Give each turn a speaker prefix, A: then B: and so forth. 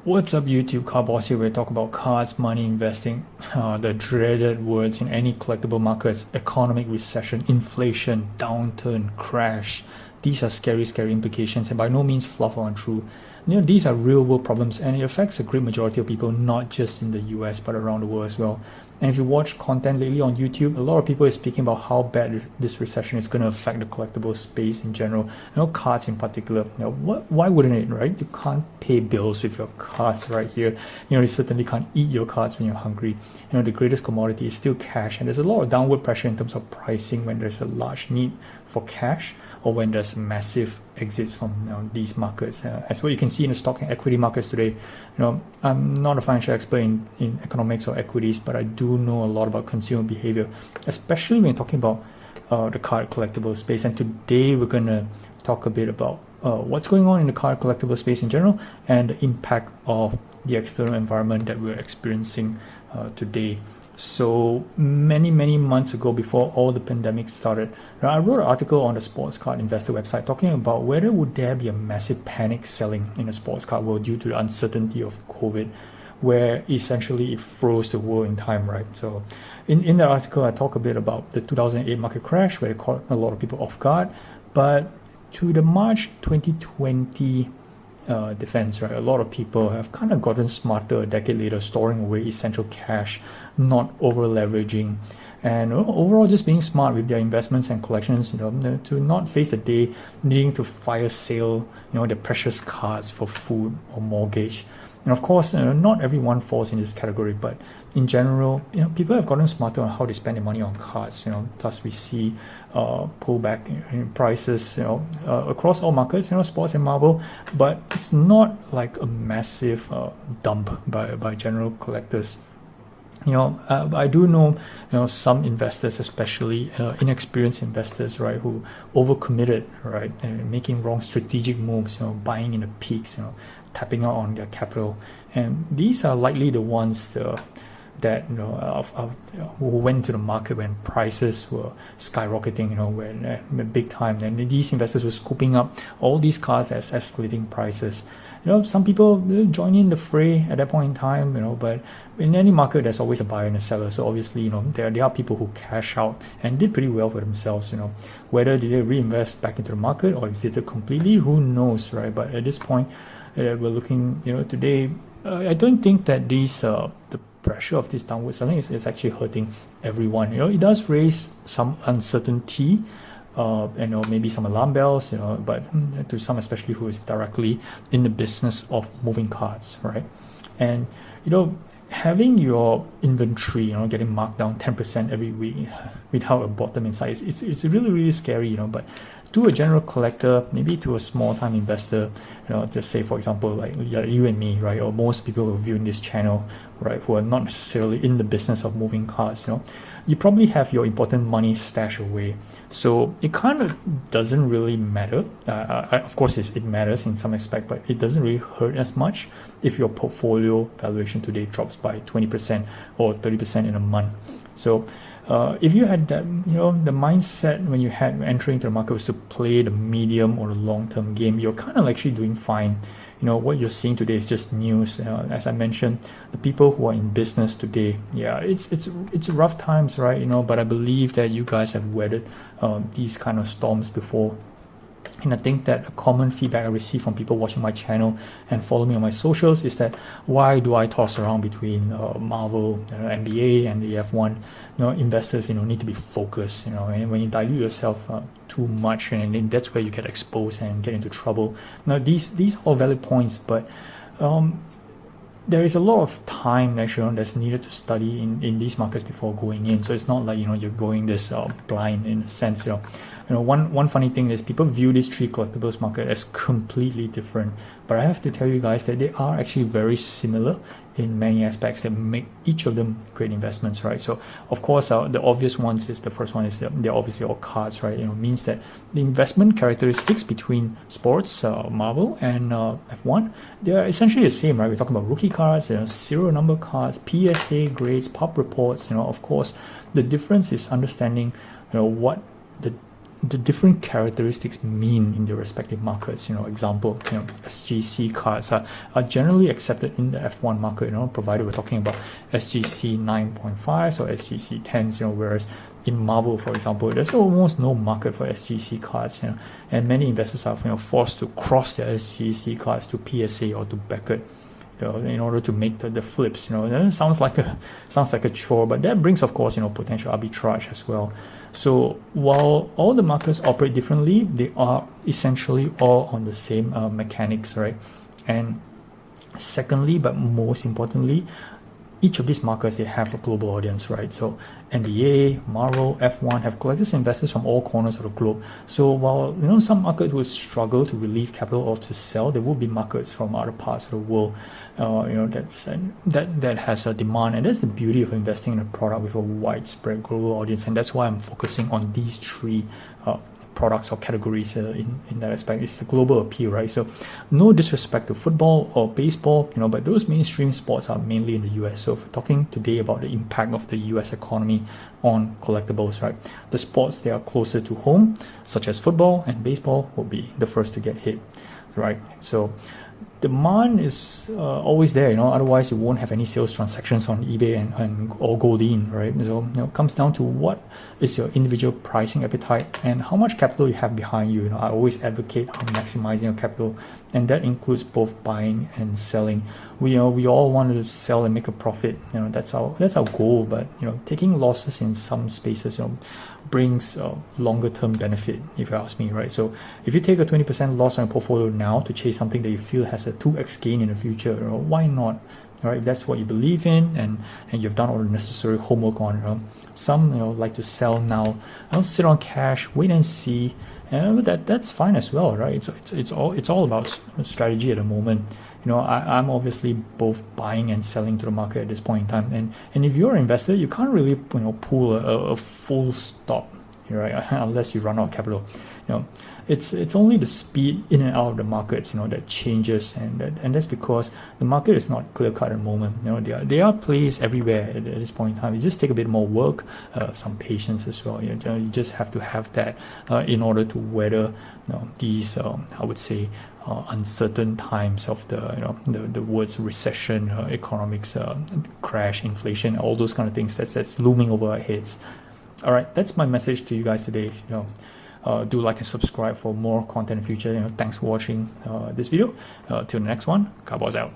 A: What's up YouTube, Car Boss here, where we talk about cars, money, investing, the dreaded words in any collectible markets: economic recession, inflation, downturn, crash. These are scary implications, and by no means fluff or untrue. These are real world problems, and it affects a great majority of people, not just in the US but around the world as well. And if you watch content lately on YouTube, a lot of people are speaking about how bad this recession is going to affect the collectible space in general, cards in particular. Why wouldn't it, right? You can't pay bills with your cards right here. You certainly can't eat your cards when you're hungry. The greatest commodity is still cash, and there's a lot of downward pressure in terms of pricing when there's a large need for cash, or when there's massive exits from these markets. As what you can see in the stock and equity markets today, I'm not a financial expert in economics or equities, but I do know a lot about consumer behavior, especially when you're talking about the card collectible space. And today we're going to talk a bit about what's going on in the card collectible space in general, and the impact of the external environment that we're experiencing today. So many months ago, before all the pandemic started, I wrote an article on the sports card investor website talking about whether would there be a massive panic selling in the sports card world due to the uncertainty of COVID, where essentially it froze the world in time, right? So in the article, I talk a bit about the 2008 market crash, where it caught a lot of people off guard, but to the March 2020 defense, right? A lot of people have kind of gotten smarter a decade later, storing away essential cash, not over leveraging, and overall just being smart with their investments and collections, to not face the day needing to fire sale, their precious cards for food or mortgage. And of course, not everyone falls in this category, but in general, people have gotten smarter on how they spend their money on cards. Thus we see pullback in prices, across all markets, sports and marble, but it's not like a massive dump by general collectors. I do know, some investors, especially inexperienced investors, right, who overcommitted, right, and making wrong strategic moves, buying in the peaks, tapping out on their capital, and these are likely the ones that who went to the market when prices were skyrocketing, when big time, and these investors were scooping up all these cars as escalating prices. Some people join in the fray at that point in time, but in any market there's always a buyer and a seller. So obviously, there are people who cash out and did pretty well for themselves. Whether did they reinvest back into the market or exited completely, who knows, right? But at this point, we're looking, today, I don't think that the pressure of this downward selling is actually hurting everyone. It does raise some uncertainty, and maybe some alarm bells, but to some, especially who is directly in the business of moving cards, right? And having your inventory, getting marked down 10% every week without a bottom in sight, it's really scary, but to a general collector, maybe to a small time investor, just say for example like you and me, right, or most people who are viewing this channel, right, who are not necessarily in the business of moving cards, you probably have your important money stashed away, so it kind of doesn't really matter. Of course it matters in some aspect, but it doesn't really hurt as much if your portfolio valuation today drops by 20% or 30% in a month. So if you had that, the mindset when you had entering into the market was to play the medium or the long-term game, you're kind of actually doing fine. What you're seeing today is just news. As I mentioned, the people who are in business today, it's rough times, right? But I believe that you guys have weathered these kind of storms before. And I think that a common feedback I receive from people watching my channel and follow me on my socials is that why do I toss around between Marvel, NBA, and the F1? Investors, need to be focused. And when you dilute yourself too much, and then that's where you get exposed and get into trouble. Now, these are all valid points, but there is a lot of time that's needed to study in these markets before going in. So it's not like you're going this blind in a sense. One funny thing is people view these three collectibles market as completely different, but I have to tell you guys that they are actually very similar in many aspects that make each of them great investments, right? So of course the obvious ones is, the first one is they're obviously all cards, right? Means that the investment characteristics between sports, Marvel and F1, they're essentially the same, right? We're talking about rookie cards, serial number cards, PSA grades, pop reports. Of course the difference is understanding what the the different characteristics mean in the respective markets. Example, SGC cards are generally accepted in the F1 market, provided we're talking about SGC 9.5 or SGC 10s, whereas in Marvel, for example, there's almost no market for SGC cards, and many investors are forced to cross their SGC cards to PSA or to Beckett, in order to make the flips. It sounds like a chore, but that brings, of course, potential arbitrage as well. So while all the markets operate differently, they are essentially all on the same mechanics, right? And secondly, but most importantly, each of these markets, they have a global audience, right? So NBA, Marvel, F1 have collected investors from all corners of the globe. So while some markets will struggle to relieve capital or to sell, there will be markets from other parts of the world, that has a demand, and that's the beauty of investing in a product with a widespread global audience. And that's why I'm focusing on these three products or categories in that aspect. It's the global appeal, right? So no disrespect to football or baseball, but those mainstream sports are mainly in the US. So if we're talking today about the impact of the US economy on collectibles, right? The sports that are closer to home, such as football and baseball, will be the first to get hit, right? So demand is always there, otherwise you won't have any sales transactions on eBay and or Goldin, right? So it comes down to what is your individual pricing appetite and how much capital you have behind you. I always advocate on maximizing your capital, and that includes both buying and selling. We all want to sell and make a profit. That's our goal, but taking losses in some spaces brings longer term benefit, if you ask me, right? So if you take a 20% loss on a portfolio now to chase something that you feel has a 2x gain in the future, why not? Right? If that's what you believe in, and you've done all the necessary homework on, some like to sell now, sit on cash, wait and see, that's fine as well, right? It's all about strategy at the moment. I'm obviously both buying and selling to the market at this point in time, and if you're an investor, you can't really pull a full stop, right? Unless you run out of capital. It's only the speed in and out of the markets that changes, and that's because the market is not clear cut at the moment. There are plays everywhere at this point in time. You just take a bit more work, some patience as well. You just have to have that in order to weather these I would say uncertain times of the words recession, economics, crash, inflation, all those kind of things that's looming over our heads. All right, that's my message to you guys today. Do like and subscribe for more content in the future. Thanks for watching this video. Till the next one, Cowboys out.